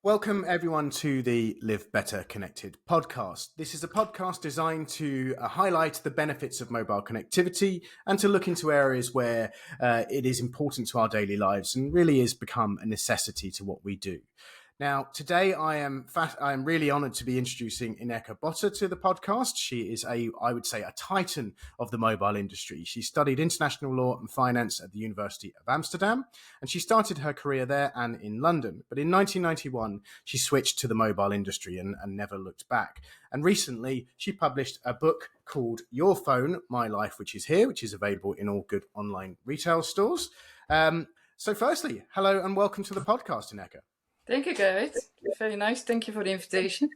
Welcome, everyone, to the Live Better Connected podcast. This is a podcast designed to highlight the benefits of mobile connectivity and to look into areas where it is important to our daily lives and really has become a necessity to what we do. Now, today I am really honoured to be introducing Ineke Botter to the podcast. She is I would say, a titan of the mobile industry. She studied international law and finance at the University of Amsterdam, and she started her career there and in London. But in 1991, she switched to the mobile industry and never looked back. And recently, she published a book called Your Phone, My Life, which is here, which is available in all good online retail stores. So firstly, hello and welcome to the podcast, Ineke. Thank you, Garrett. Very nice. Thank you for the invitation.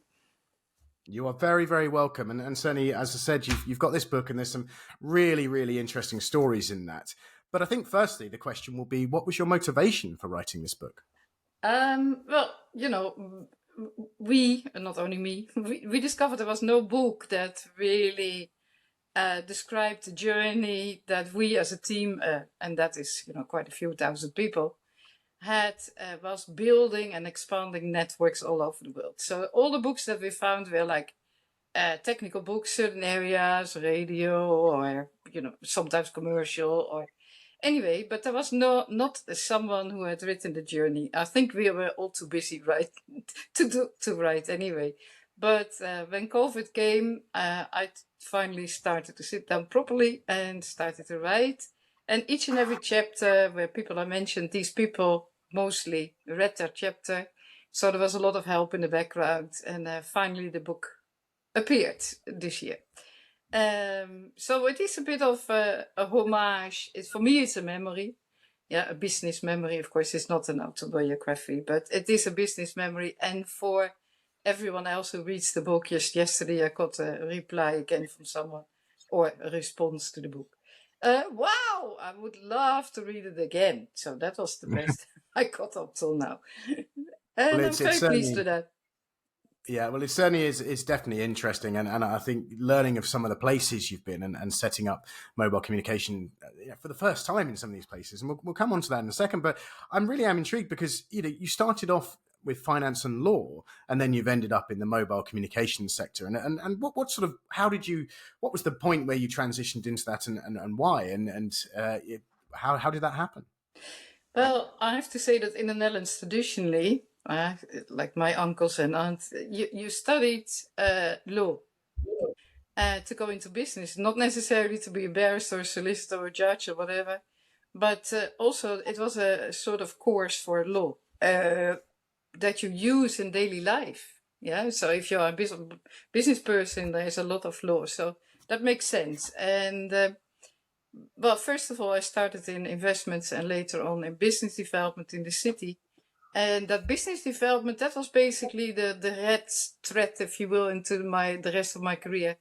You are very, very welcome. And certainly, as I said, you've got this book and there's some really, really interesting stories in that. But I think firstly, the question will be, what was your motivation for writing this book? Well, we, and not only me, we discovered there was no book that really described the journey that we as a team, and that is, quite a few thousand people, was building and expanding networks all over the world. So all the books that we found were like technical books, certain areas, radio, or sometimes commercial, or anyway. But there was not someone who had written the journey. I think we were all too busy, right, to write anyway. But when COVID came, I finally started to sit down properly and started to write. And each and every chapter where people are mentioned, these people mostly read their chapter. So there was a lot of help in the background. And finally the book appeared this year. So it is a bit of a homage. For me, it's a memory. Yeah, a business memory. Of course, it's not an autobiography, but it is a business memory. And for everyone else who reads the book, just yesterday I got a reply again from someone, or a response to the book. Wow, I would love to read it again. So that was the best I got up till now. And I'm very pleased with that. Yeah, well, it certainly is. It's definitely interesting, and I think learning of some of the places you've been and setting up mobile communication for the first time in some of these places, and we'll come on to that in a second. But I'm intrigued because you started off with finance and law, and then you've ended up in the mobile communications sector. And what sort of what was the point where you transitioned into that, and why, and how did that happen? Well, I have to say that in the Netherlands, traditionally, like my uncles and aunts, you studied law to go into business, not necessarily to be a barrister, or solicitor, or judge, or whatever, but also it was a sort of course for law that you use in daily life. Yeah, so if you're a business person, there's a lot of law, so that makes sense. And well, first of all, I started in investments and later on in business development in the city. And that business development, that was basically the red thread, if you will, into the rest of my career.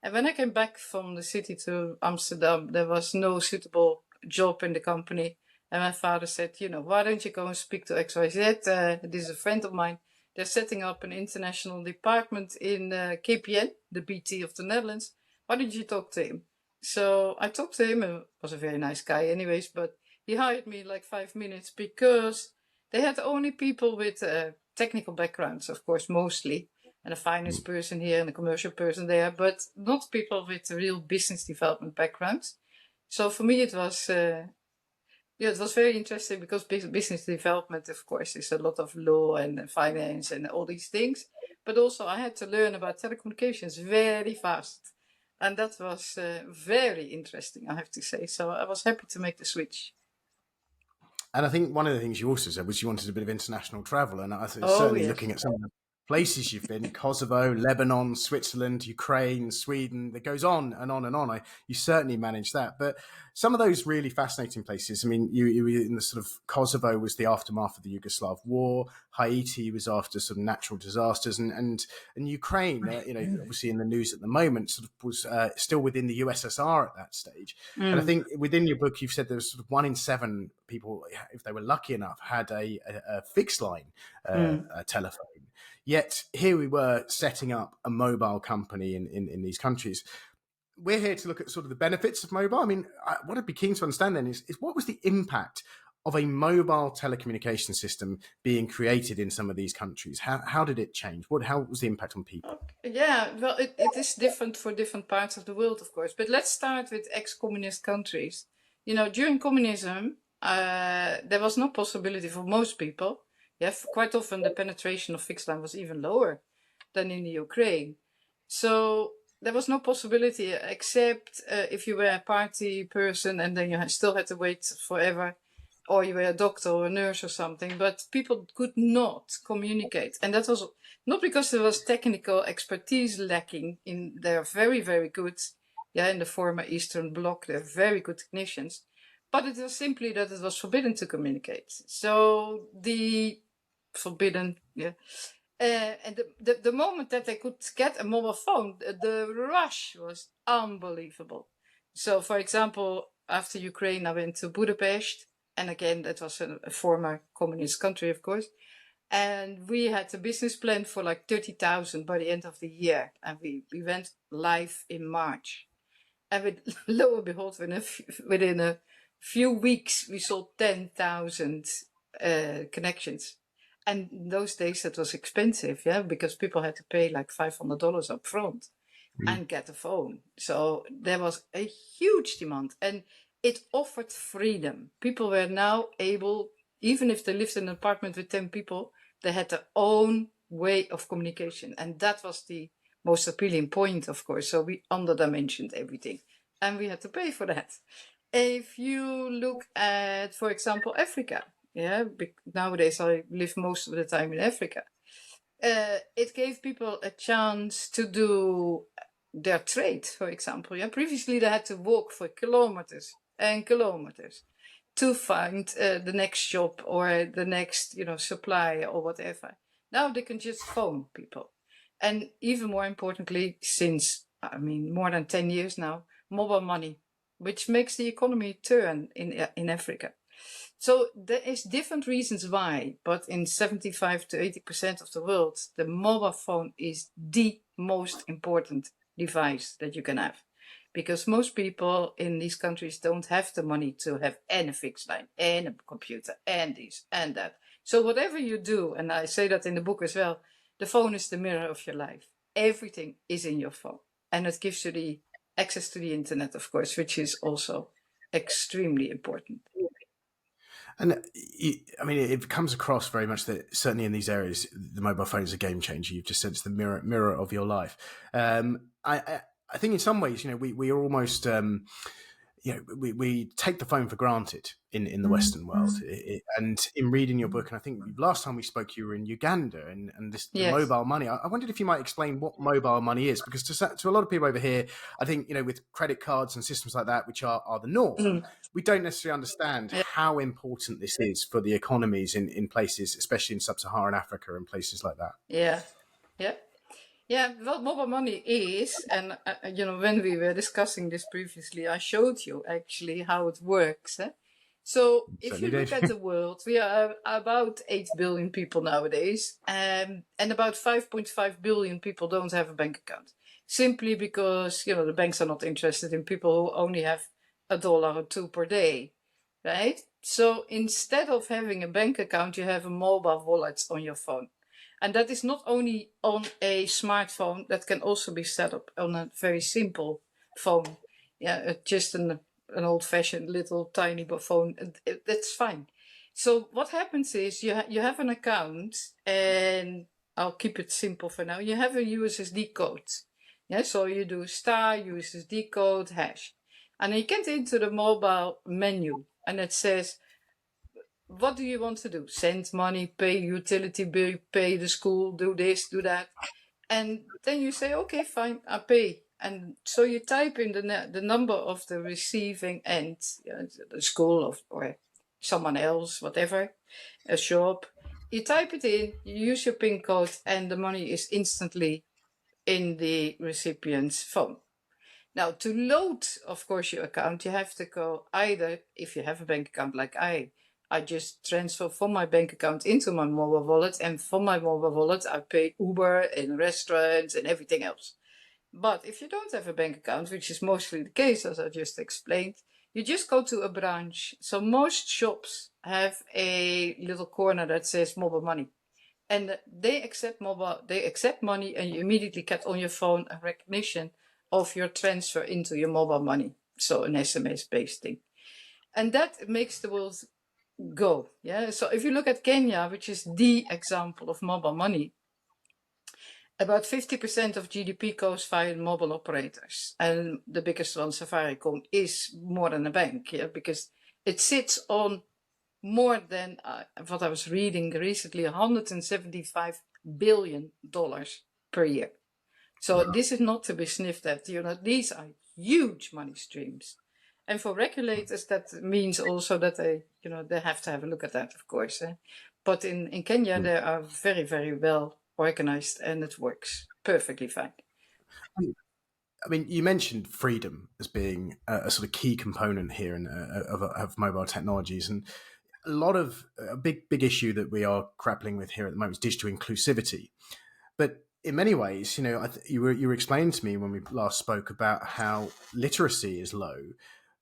And when I came back from the city to Amsterdam, there was no suitable job in the company. And my father said, why don't you go and speak to XYZ? This is a friend of mine. They're setting up an international department in KPN, the BT of the Netherlands. Why don't you talk to him? So I talked to him, and was a very nice guy anyways, but he hired me in like 5 minutes because they had only people with technical backgrounds, of course, mostly, and a finance person here and a commercial person there, but not people with real business development backgrounds. So for me, it was very interesting because business development, of course, is a lot of law and finance and all these things. But also I had to learn about telecommunications very fast. And that was very interesting, I have to say. So I was happy to make the switch. And I think one of the things you also said was you wanted a bit of international travel. And I think certainly yes. looking at some of the places you've been, Kosovo, Lebanon, Switzerland, Ukraine, Sweden, it goes on and on and on. You certainly managed that. But some of those really fascinating places, I mean, you were in the sort of Kosovo was the aftermath of the Yugoslav war. Haiti was after some natural disasters, and Ukraine, obviously in the news at the moment, sort of was still within the USSR at that stage. And I think within your book, you've said there was sort of 1 in 7 people, if they were lucky enough, had a fixed line telephone. Yet here we were setting up a mobile company in these countries. We're here to look at sort of the benefits of mobile. I mean, what I'd be keen to understand then is what was the impact of a mobile telecommunication system being created in some of these countries? How did it change? How was the impact on people? Okay. Yeah, well, it is different for different parts of the world, of course. But let's start with ex-communist countries. During communism, there was no possibility for most people. Yeah, quite often the penetration of fixed line was even lower than in the Ukraine. So there was no possibility except if you were a party person and then you still had to wait forever, or you were a doctor or a nurse or something. But people could not communicate, and that was not because there was technical expertise lacking. They're very, very good. Yeah, in the former Eastern Bloc, they're very good technicians. But it was simply that it was forbidden to communicate. So the forbidden, yeah. And the moment that they could get a mobile phone, the rush was unbelievable. So, for example, after Ukraine, I went to Budapest. And again, that was a former communist country, of course. And we had a business plan for like 30,000 by the end of the year. And we went live in March. And lo and behold, within a few weeks, we sold 10,000 connections. And in those days, that was expensive, yeah, because people had to pay like $500 up front and get a phone. So there was a huge demand, and it offered freedom. People were now able, even if they lived in an apartment with 10 people, they had their own way of communication. And that was the most appealing point, of course. So we underdimensioned everything, and we had to pay for that. If you look at, for example, Africa, yeah, nowadays I live most of the time in Africa. It gave people a chance to do their trade, for example. Yeah, previously they had to walk for kilometers and kilometers to find the next shop or the next, supply or whatever. Now they can just phone people, and even more importantly, since more than 10 years now, mobile money, which makes the economy turn in Africa. So there is different reasons why, but in 75 to 80% of the world, the mobile phone is the most important device that you can have. Because most people in these countries don't have the money to have any fixed line, and a computer, and this and that. So whatever you do, and I say that in the book as well, the phone is the mirror of your life. Everything is in your phone. And it gives you the access to the internet, of course, which is also extremely important. And it comes across very much that certainly in these areas, the mobile phone is a game changer. You've just said it's the mirror of your life. I think in some ways, we are almost, we take the phone for granted in the Western world. And in reading your book, and I think last time we spoke, you were in Uganda, and the Yes. mobile money. I wondered if you might explain what mobile money is, because to a lot of people over here, I think, with credit cards and systems like that, which are the norm, we don't necessarily understand Yeah. how important this is for the economies in places, especially in sub-Saharan Africa and places like that. Yeah. Yeah. Yeah, what mobile money is, and when we were discussing this previously, I showed you actually how it works. So if you Certainly look did. at the world, we are about 8 billion people nowadays, and about 5.5 billion people don't have a bank account. Simply because, the banks are not interested in people who only have $1 or $2 per day, right? So instead of having a bank account, you have a mobile wallet on your phone. And that is not only on a smartphone, that can also be set up on a very simple phone. Yeah, just an old-fashioned little tiny phone. That's fine. So what happens is you have an account, and I'll keep it simple for now. You have a USSD code. Yeah, so you do star USSD code hash, and you get into the mobile menu, and it says, what do you want to do? Send money, pay utility bill, pay the school, do this, do that. And then you say, okay, fine, I pay. And so you type in the number of the receiving end, the school or someone else, whatever, a shop. You type it in, you use your PIN code, and the money is instantly in the recipient's phone. Now, to load, of course, your account, you have to go either, if you have a bank account like I just transfer from my bank account into my mobile wallet, and from my mobile wallet, I pay Uber and restaurants and everything else. But if you don't have a bank account, which is mostly the case, as I just explained, You just go to a branch. So most shops have a little corner that says mobile money. And they accept money, and you immediately get on your phone a recognition of your transfer into your mobile money. So an SMS-based thing. And that makes the world go. Yeah. So if you look at Kenya, which is the example of mobile money, about 50% of GDP goes via mobile operators. And the biggest one, Safaricom, is more than a bank, yeah, because it sits on more than what I was reading recently, $175 billion per year. So this is not to be sniffed at. These are huge money streams. And for regulators, that means also that they have to have a look at that, of course. But in Kenya, they are very, very well organized, and it works perfectly fine. I mean, you mentioned freedom as being a sort of key component here of mobile technologies, and a big issue that we are grappling with here at the moment is digital inclusivity. But in many ways, you were explaining to me when we last spoke about how literacy is low,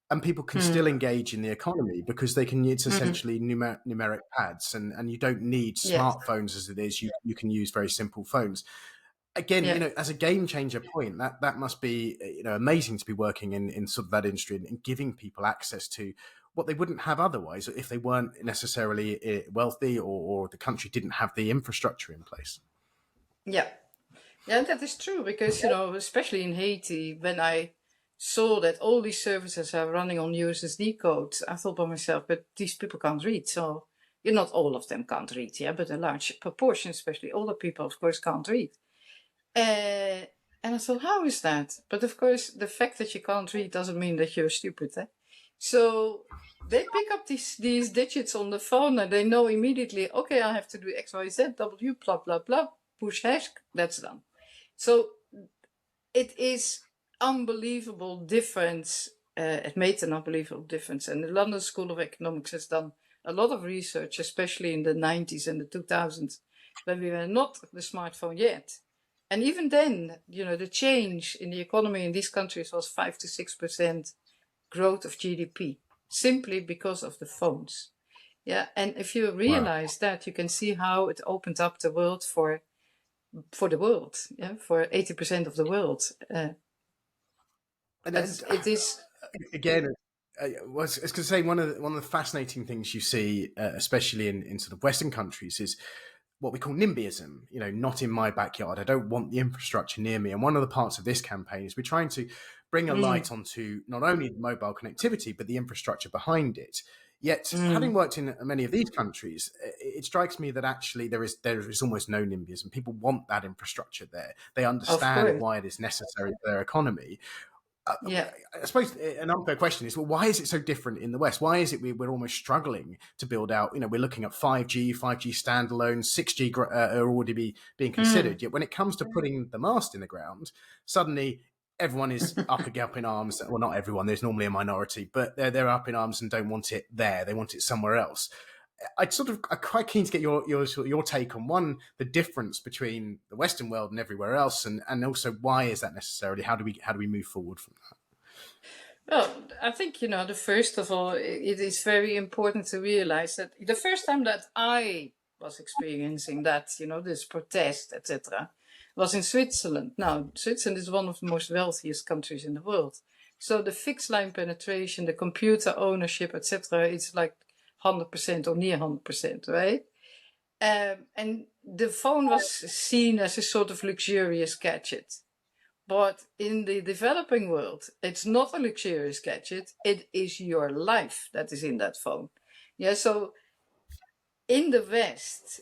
and people can still engage in the economy because it's essentially numeric pads, and you don't need Yes. smartphones as it is. You can use very simple phones. Again, Yeah. as a game changer point, that must be amazing to be working in sort of that industry and giving people access to what they wouldn't have otherwise if they weren't necessarily wealthy, or the country didn't have the infrastructure in place. Yeah. Yeah, that is true because, especially in Haiti, when I saw that all these services are running on USSD codes, I thought by myself, but these people can't read. So, not all of them can't read, yeah, but a large proportion, especially older people, of course, can't read. And I thought, how is that? But of course, the fact that you can't read doesn't mean that you're stupid, eh? So they pick up these digits on the phone and they know immediately, okay, I have to do X, Y, Z, W, blah, blah, blah, push hash, that's done. So it is unbelievable difference. It made an unbelievable difference. And the London School of Economics has done a lot of research, especially in the 90s and the 2000s, when we were not the smartphone yet. And even then, the change in the economy in these countries was 5 to 6% growth of GDP, simply because of the phones. Yeah, and if you realize that, you can see how it opened up the world for the world, yeah, for 80% of the world. It is. Again, I was going to say one of the fascinating things you see, especially in sort of Western countries, is what we call NIMBYism. Not in my backyard. I don't want the infrastructure near me. And one of the parts of this campaign is we're trying to bring a light onto not only mobile connectivity but the infrastructure behind it. Yet, having worked in many of these countries, it strikes me that actually there is almost no NIMBYism. People want that infrastructure there. They Of understand course. why it is necessary for their economy. Yeah. I suppose an unfair question is, well, why is it so different in the West? Why is it we're almost struggling to build out? We're looking at 5G standalone, 6G are already being considered. Yet when it comes to putting the mast in the ground, suddenly everyone is up in arms. Well, not everyone. There's normally a minority, but they're up in arms and don't want it there. They want it somewhere else. I'm quite keen to get your take on one, the difference between the Western world and everywhere else, and also why is that necessarily? How do we move forward from that? Well, I think, the first of all, it is very important to realize that the first time that I was experiencing that, this protest, etc., was in Switzerland. Now, Switzerland is one of the most wealthiest countries in the world. So the fixed line penetration, the computer ownership, etc., it's like 100% or near 100%, right? And the phone was seen as a sort of luxurious gadget. But in the developing world, it's not a luxurious gadget. It is your life that is in that phone. Yeah, so in the West,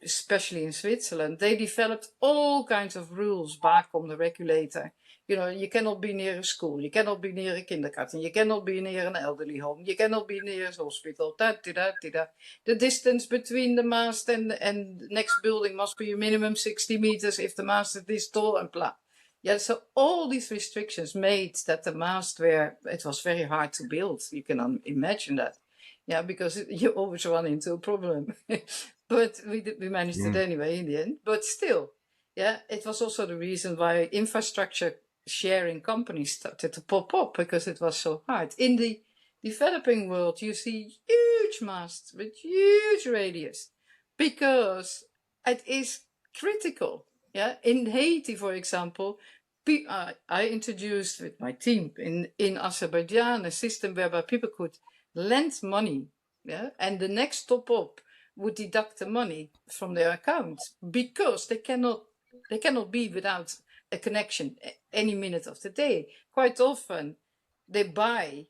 especially in Switzerland, they developed all kinds of rules back on the regulator. You cannot be near a school, you cannot be near a kindergarten, you cannot be near an elderly home, you cannot be near a hospital. The distance between the mast and the next building must be a minimum 60 meters if the mast is this tall and blah. Yeah, so all these restrictions made that the mast it was very hard to build. You can imagine that. Yeah, because you always run into a problem. But we managed it anyway in the end. But still, yeah, it was also the reason why infrastructure sharing companies started to pop up, because it was so hard. In the developing world, you see huge masts with huge radius because it is critical. Yeah, in Haiti, for example, I introduced with my team in Azerbaijan a system whereby people could lend money, yeah, and the next top up would deduct the money from their account because they cannot be without a connection any minute of the day. Quite often, they buy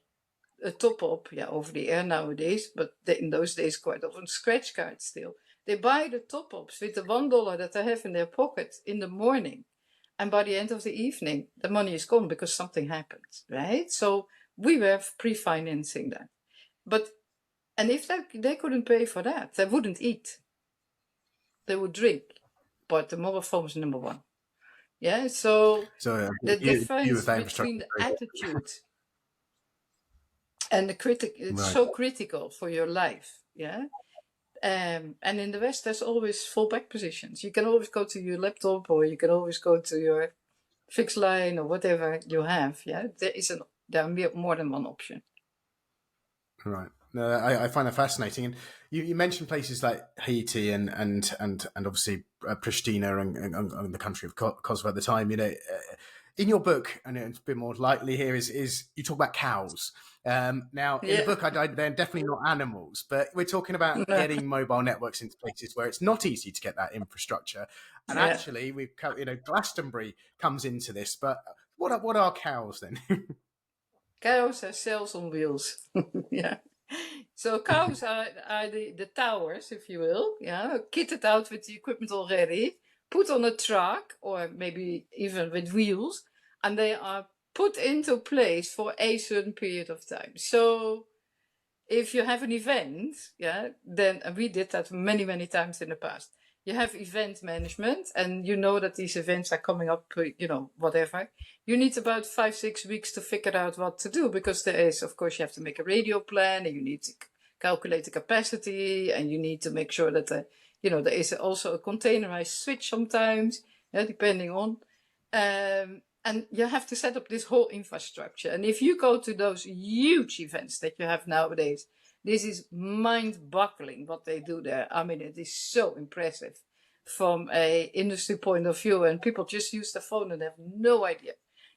a top up, yeah, over the air nowadays, but in those days, quite often scratch cards still. They buy the top ups with the $1 that they have in their pocket in the morning. And by the end of the evening, the money is gone because something happened, right? So we were pre financing that. But, and if they couldn't pay for that, they wouldn't eat, they would drink. But the mobile phone is number one. Yeah, so the you with difference that between infrastructure. the attitude and it's Right. so critical for your life. Yeah. And in the West, there's always fallback positions. You can always go to your laptop, or you can always go to your fixed line, or whatever you have. Yeah, there are more than one option. Right. No, I find that fascinating. And you mentioned places like Haiti and obviously Pristina and the country of Kosovo at the time. In your book, and it's a bit more lightly here, is you talk about cows. Now, in the Yeah. book, they're definitely not animals, but we're talking about getting mobile networks into places where it's not easy to get that infrastructure. And Yeah. actually, Glastonbury comes into this. But what are cows then? Cows have cells on wheels. Yeah. So cows are the towers, if you will, yeah, kitted out with the equipment already, put on a truck or maybe even with wheels, and they are put into place for a certain period of time. So if you have an event, yeah, then we did that many, many times in the past. You have event management, and you know that these events are coming up, whatever. You need about 5-6 weeks to figure out what to do, because there is, of course, you have to make a radio plan, and you need to calculate the capacity, and you need to make sure that there is also a containerized switch sometimes, yeah, depending on. And you have to set up this whole infrastructure. And if you go to those huge events that you have nowadays, this is mind-boggling what they do there. I mean, it is so impressive from a industry point of view, and people just use the phone and have no idea.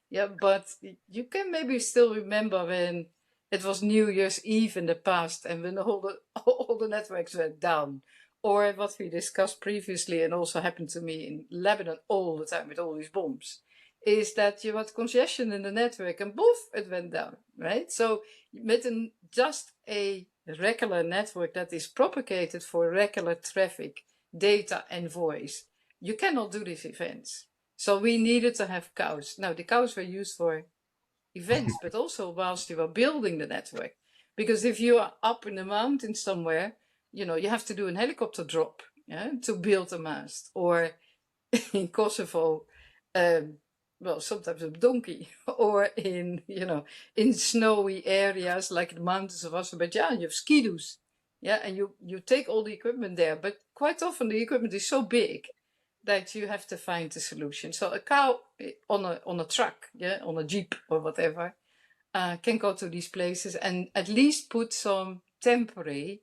Yeah, but you can maybe still remember when it was New Year's Eve in the past, and when all the networks went down, or what we discussed previously, and also happened to me in Lebanon all the time with all these bombs, is that you had congestion in the network and poof, it went down, right? So with just a regular network that is propagated for regular traffic, data and voice, you cannot do these events. So we needed to have cows. Now the cows were used for events, but also whilst you are building the network. Because if you are up in the mountains somewhere, you have to do a helicopter drop, yeah, to build a mast. Or in Kosovo, well, sometimes a donkey, or in snowy areas like the mountains of Azerbaijan, you have skidoos, yeah, and you take all the equipment there, but quite often the equipment is so big that you have to find a solution. So a cow on a truck, yeah, on a jeep or whatever, can go to these places and at least put some temporary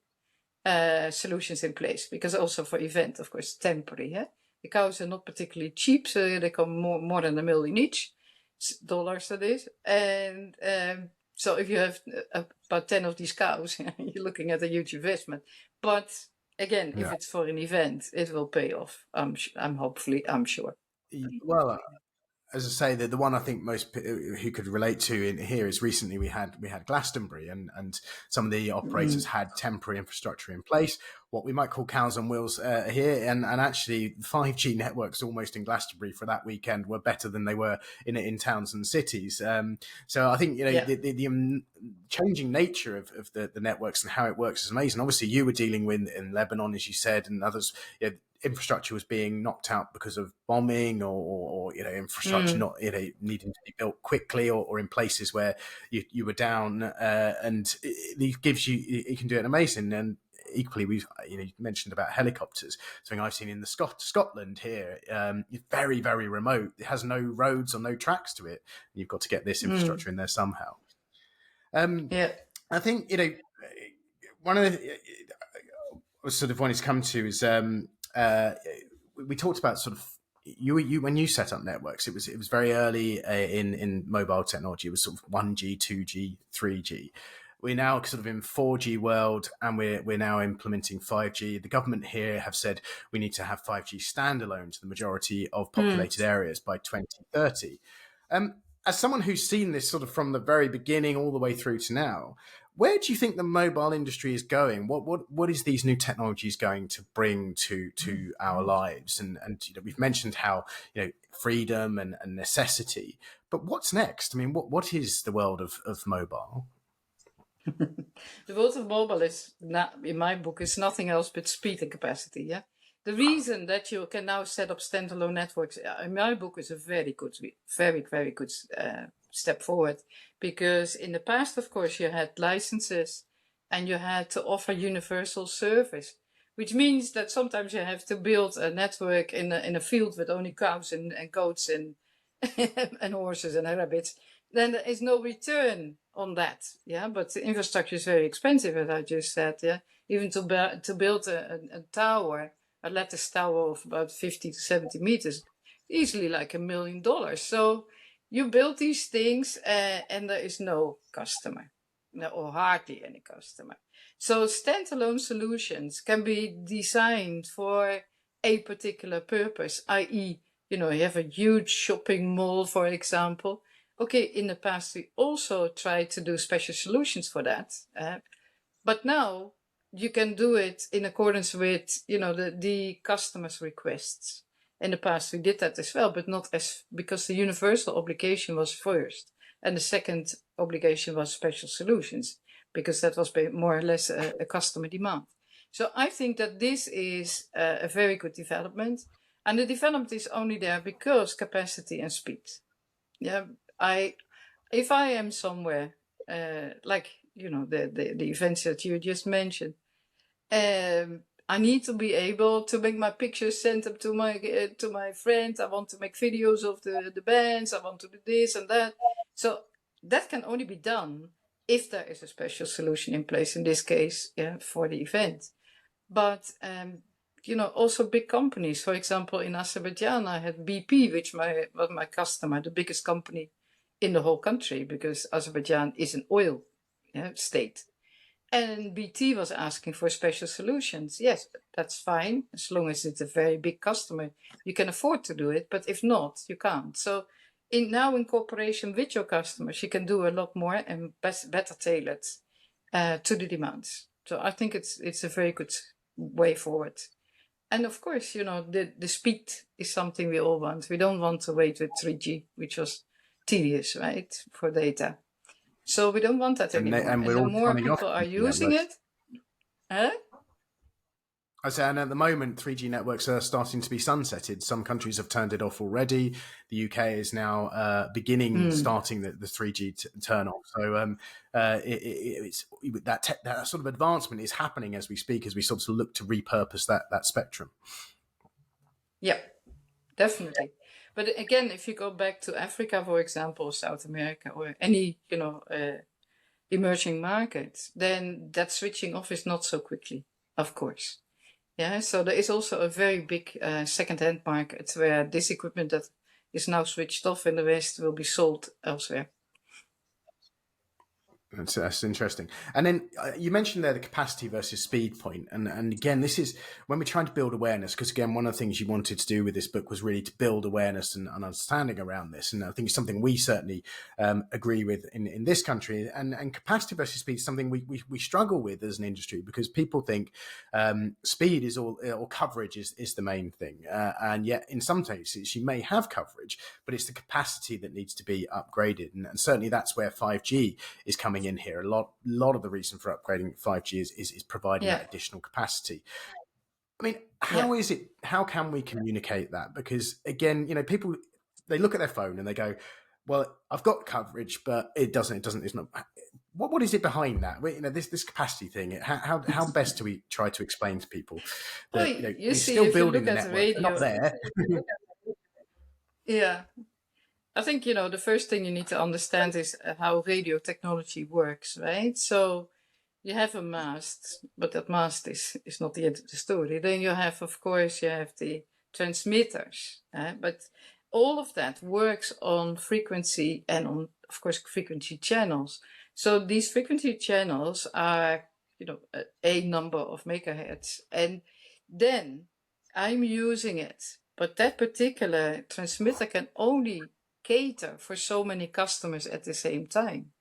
solutions in place, because also for event, of course, temporary. Yeah? The cows are not particularly cheap, so they come more than $1 million each, dollars that is. And so if you have about 10 of these cows, you're looking at a huge investment. But again, if it's for an event, it will pay off. I'm sure. Well, as I say, the one I think most who could relate to in here is recently we had Glastonbury, and some of the operators had temporary infrastructure in place, what we might call cows on wheels here, and actually 5G networks almost in Glastonbury for that weekend were better than they were in towns and cities. So I think the changing nature of the networks and how it works is amazing. Obviously, you were dealing with in Lebanon, as you said, and others. Infrastructure was being knocked out because of bombing, or infrastructure not needing to be built quickly, or in places where you were down, and it gives you can do it amazing. And equally, you mentioned about helicopters, something I've seen in the Scotland here. Very, very remote. It has no roads or no tracks to it. You've got to get this infrastructure in there somehow. Yeah. I think one of the sort of wanting to come to is we talked about sort of you when you set up networks, it was very early in mobile technology. It was sort of 1G, 2G, 3G. We're now sort of in 4G world, and we're now implementing 5G. The government here have said we need to have 5G standalone to the majority of Mm. populated areas by 2030. As someone who's seen this sort of from the very beginning all the way through to now, where do you think the mobile industry is going? What is these new technologies going to bring to our lives? And we've mentioned how freedom and necessity, but what's next? I mean, what is the world of mobile? The world of mobile is not, in my book, is nothing else but speed and capacity. Yeah, the reason that you can now set up standalone networks in my book is a very good step forward, because in the past, of course, you had licenses and you had to offer universal service, which means that sometimes you have to build a network in a field with only cows and goats and and horses and rabbits. Then there is no return on that. Yeah, but the infrastructure is very expensive, as I just said. Yeah, even to build a tower, a lattice tower of about 50 to 70 meters, easily like $1 million. So you build these things, and there is no customer, no, or hardly any customer. So standalone solutions can be designed for a particular purpose, i.e., you have a huge shopping mall, for example. Okay, in the past we also tried to do special solutions for that, but now you can do it in accordance with the customer's requests. In the past we did that as well, but not as, because the universal obligation was first, and the second obligation was special solutions, because that was more or less a customer demand. So I think that this is a very good development, and the development is only there because capacity and speed. Yeah, if I am somewhere, like the events that you just mentioned, I need to be able to make my pictures, send them to my friends. I want to make videos of the bands. I want to do this and that. So that can only be done if there is a special solution in place. In this case, yeah, for the event. But also big companies. For example, in Azerbaijan, I had BP, which was my customer, the biggest company in the whole country, because Azerbaijan is an oil state. And BT was asking for special solutions. Yes, that's fine, as long as it's a very big customer. You can afford to do it, but if not, you can't. So now in cooperation with your customers, you can do a lot more and better tailored to the demands. So I think it's a very good way forward. And of course, the speed is something we all want. We don't want to wait with 3G, which was tedious, right, for data. So we don't want that anymore. And And we're the all more signing off people are 3G using networks. it, huh? I say, and at the moment, 3G networks are starting to be sunsetted. Some countries have turned it off already. The UK is now starting the 3G turn off. So it's that sort of advancement is happening as we speak, as we sort of look to repurpose that spectrum. Yeah, definitely. But again, if you go back to Africa, for example, South America, or any emerging market, then that switching off is not so quickly, of course. Yeah, so there is also a very big second-hand market where this equipment that is now switched off in the West will be sold elsewhere. That's interesting. And then you mentioned there the capacity versus speed point. And again, this is when we're trying to build awareness, because again, one of the things you wanted to do with this book was really to build awareness and understanding around this. And I think it's something we certainly agree with in this country. And capacity versus speed is something we struggle with as an industry, because people think speed is all, or coverage is the main thing. And yet in some cases you may have coverage, but it's the capacity that needs to be upgraded. And certainly that's where 5G is coming in here. A lot of the reason for upgrading 5G is providing that additional capacity. I mean, how can we communicate that? Because again, people, they look at their phone and they go, well, I've got coverage, but it's not. What is it behind that? This capacity thing. How best do we try to explain to people Well, that we're still building the network, they're not there. yeah. I think, the first thing you need to understand is how radio technology works, right? So you have a mast, but that mast is not the end of the story. Then you have, of course, you have the transmitters, but all of that works on frequency and on, of course, frequency channels. So these frequency channels are, a number of megahertz, and then I'm using it, but that particular transmitter can only cater for so many customers at the same time.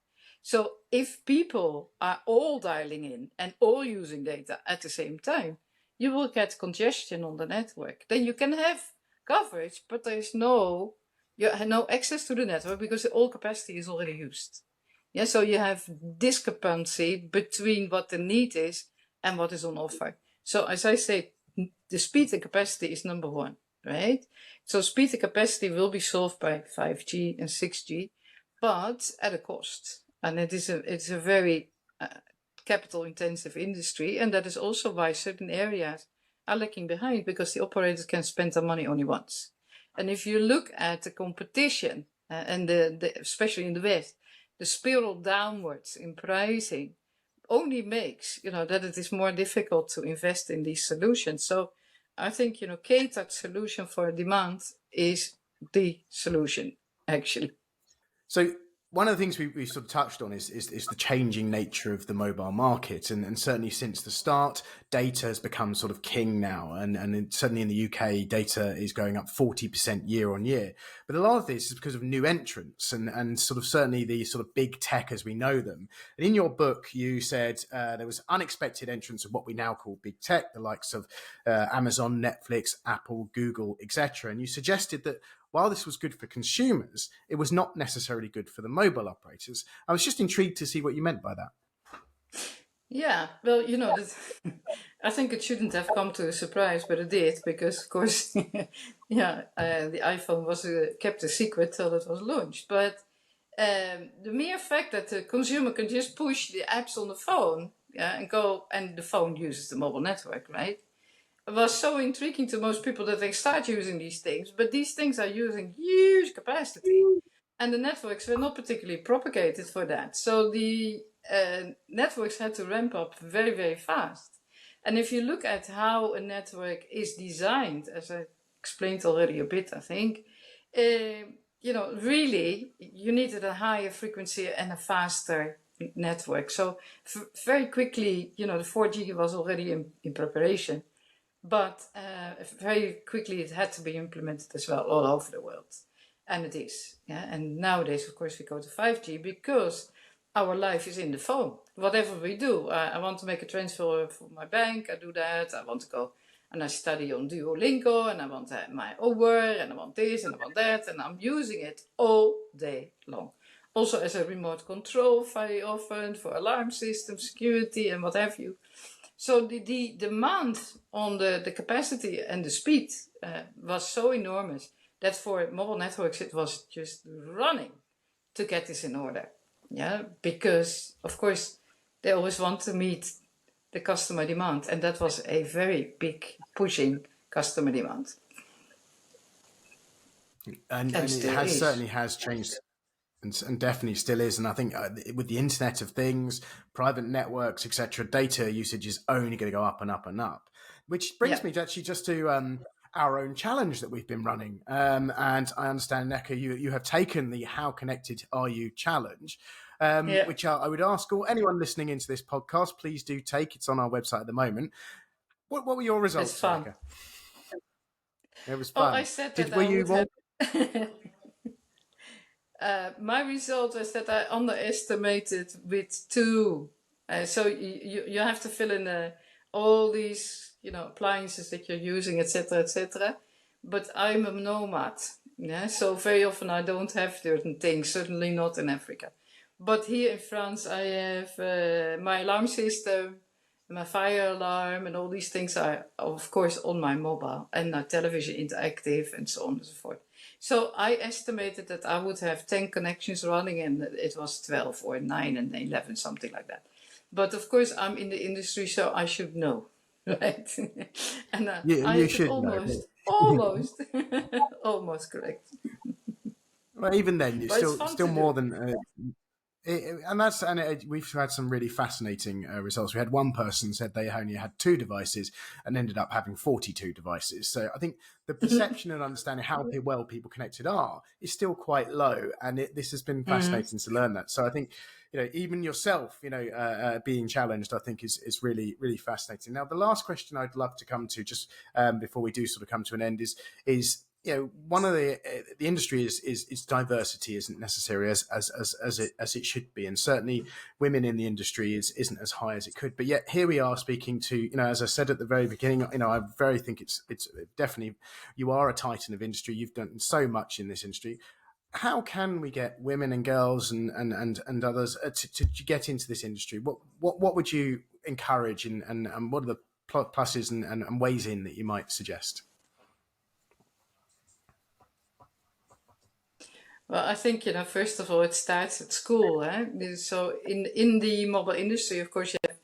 So if people are all dialing in and all using data at the same time, you will get congestion on the network. Then you can have coverage, but you have no access to the network because all capacity is already used. Yeah, so you have discrepancy between what the need is and what is on offer. So as I say, the speed and capacity is number one, right? So speed and capacity will be solved by 5G and 6G, but at a cost. And it's a very capital intensive industry, and that is also why certain areas are lagging behind, because the operators can spend their money only once. And if you look at the competition, and especially in the West, the spiral downwards in pricing only makes that it is more difficult to invest in these solutions. So I think catered solution for demand is the solution, actually. So one of the things we sort of touched on is the changing nature of the mobile market, and certainly since the start, data has become sort of king now, and certainly in the UK, data is going up 40% year on year. But a lot of this is because of new entrants and sort of certainly the sort of big tech as we know them. And in your book, you said there was unexpected entrance of what we now call big tech, the likes of Amazon, Netflix, Apple, Google, etc. And you suggested that while this was good for consumers, it was not necessarily good for the mobile operators. I was just intrigued to see what you meant by that. Yeah, well, I think it shouldn't have come to a surprise, but it did, because, of course, yeah, the iPhone was kept a secret till it was launched. But the mere fact that the consumer can just push the apps on the phone, yeah, and go, and the phone uses the mobile network, right? Was so intriguing to most people that they start using these things, but these things are using huge capacity, and the networks were not particularly propagated for that. So the networks had to ramp up very, very fast. And if you look at how a network is designed, as I explained already a bit, I think, really you needed a higher frequency and a faster network. So very quickly, the 4G was already in preparation. But very quickly it had to be implemented as well all over the world. And it is. Yeah? And nowadays, of course, we go to 5G because our life is in the phone. Whatever we do, I want to make a transfer for my bank, I do that. I want to go and I study on Duolingo, and I want to have my hour, and I want this, and I want that, and I'm using it all day long. Also as a remote control very often for alarm systems, security, and what have you. So the demand on the capacity and the speed was so enormous that for mobile networks it was just running to get this in order. Yeah, because of course they always want to meet the customer demand, and that was a very big pushing customer demand. And it certainly has changed. And definitely still is. And I think with the Internet of Things, private networks, etc., data usage is only going to go up and up and up. Which brings me to actually just to our own challenge that we've been running. And I understand, Ineke, you have taken the How Connected Are You challenge, which I would ask all anyone listening into this podcast, please do take. It's on our website at the moment. What were your results, Ineke? It was fun. I said that I would have... my result was that I underestimated with 2. So you have to fill in all these appliances that you're using, etc., etc. But I'm a nomad, yeah. So very often I don't have certain things. Certainly not in Africa. But here in France, I have my alarm system, my fire alarm, and all these things are, of course, on my mobile, and my television interactive, and so on and so forth. So I estimated that I would have 10 connections running, and it was 12 or 9 and 11, something like that. But of course, I'm in the industry, so I should know, right? And you should almost, know. almost correct. Well, even then, it's But it's still fun still to more do. than we've had some really fascinating results. We had one person said they only had 2 devices and ended up having 42 devices. So I think the perception and understanding how well people connected are is still quite low, and this has been Mhm. fascinating to learn that. So I think even yourself being challenged, I think is really fascinating. Now the last question I'd love to come to just before we do sort of come to an end is one of the industry is diversity isn't necessary as it should be, and certainly women in the industry isn't as high as it could. But yet here we are speaking to as I said at the very beginning, I very think it's definitely you are a titan of industry. You've done so much in this industry. How can we get women and girls and others to get into this industry? What would you encourage and what are the pluses and ways in that you might suggest? Well, I think, first of all, it starts at school. So in the mobile industry, of course, you have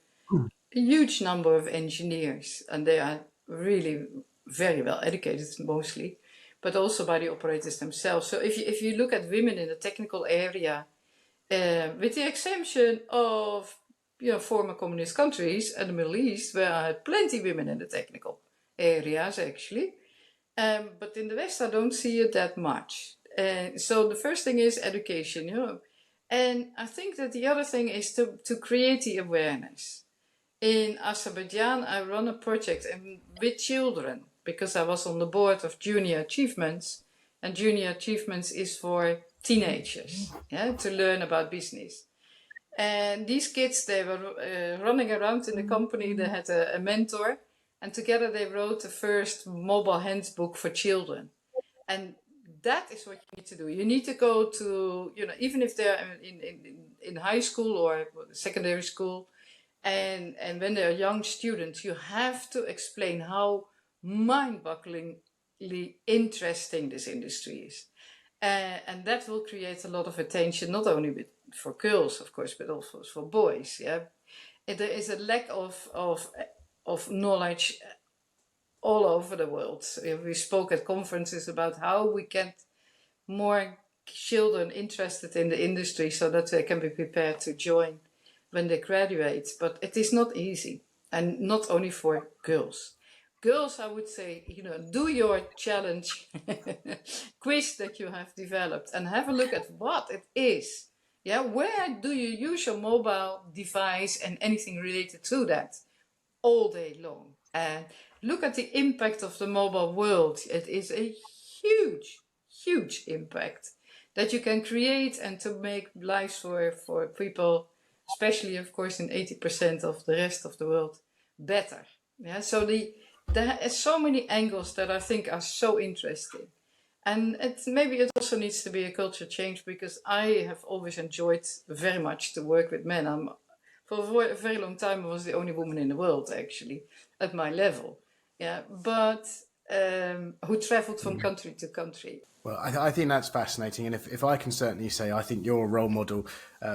a huge number of engineers, and they are really very well educated, mostly, but also by the operators themselves. So if you look at women in the technical area, with the exception of former communist countries and the Middle East, where I had plenty women in the technical areas actually. But in the West, I don't see it that much. So the first thing is education. And I think that the other thing is to create the awareness. In Azerbaijan, I run a project with children because I was on the board of Junior Achievements, and Junior Achievements is for teenagers, to learn about business. And these kids, they were running around in the company. They had a mentor, and together they wrote the first mobile handbook for children. And that is what you need to do. You need to go to, even if they're in high school or secondary school, and when they're young students, you have to explain how mind-bogglingly interesting this industry is. And that will create a lot of attention, not only for girls, of course, but also for boys. Yeah, there is a lack of knowledge all over the world. We spoke at conferences about how we get more children interested in the industry so that they can be prepared to join when they graduate. But it is not easy, and not only for girls. Girls, I would say, do your challenge quiz that you have developed and have a look at what it is. Yeah, where do you use your mobile device and anything related to that all day long? And look at the impact of the mobile world. It is a huge, huge impact that you can create and to make lives for people, especially, of course, in 80% of the rest of the world, better. Yeah, so there are so many angles that I think are so interesting. And maybe it also needs to be a culture change, because I have always enjoyed very much to work with men. For a very long time, I was the only woman in the world, actually, at my level. Yeah, but who traveled from country to country. Well, I think that's fascinating, and if I can certainly say, I think you're a role model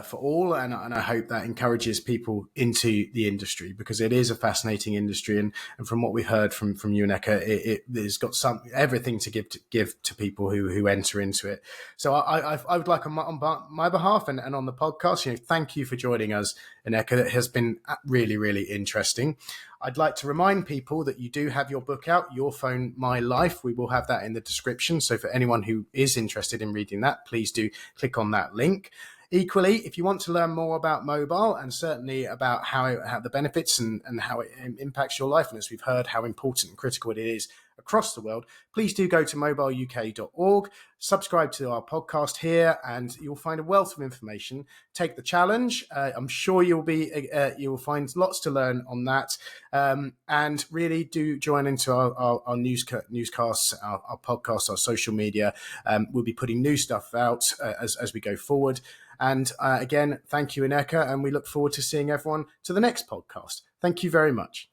for all, and I hope that encourages people into the industry, because it is a fascinating industry, and from what we heard from you, Ineke, it has got everything to give to people who enter into it. So I would like on my behalf and on the podcast, thank you for joining us, Ineke. It has been really interesting. I'd like to remind people that you do have your book out, Your Phone, My Life. We will have that in the description. So for anyone who is interested in reading that, please do click on that link. Equally, if you want to learn more about mobile and certainly about how the benefits and how it impacts your life, and as we've heard, how important and critical it is across the world, please do go to mobileuk.org, subscribe to our podcast here, and you'll find a wealth of information. Take the challenge. I'm sure you will find lots to learn on that, and really do join into our newscasts, our podcasts, our social media. We'll be putting new stuff out as we go forward. And again, thank you, Ineke, and we look forward to seeing everyone to the next podcast. Thank you very much.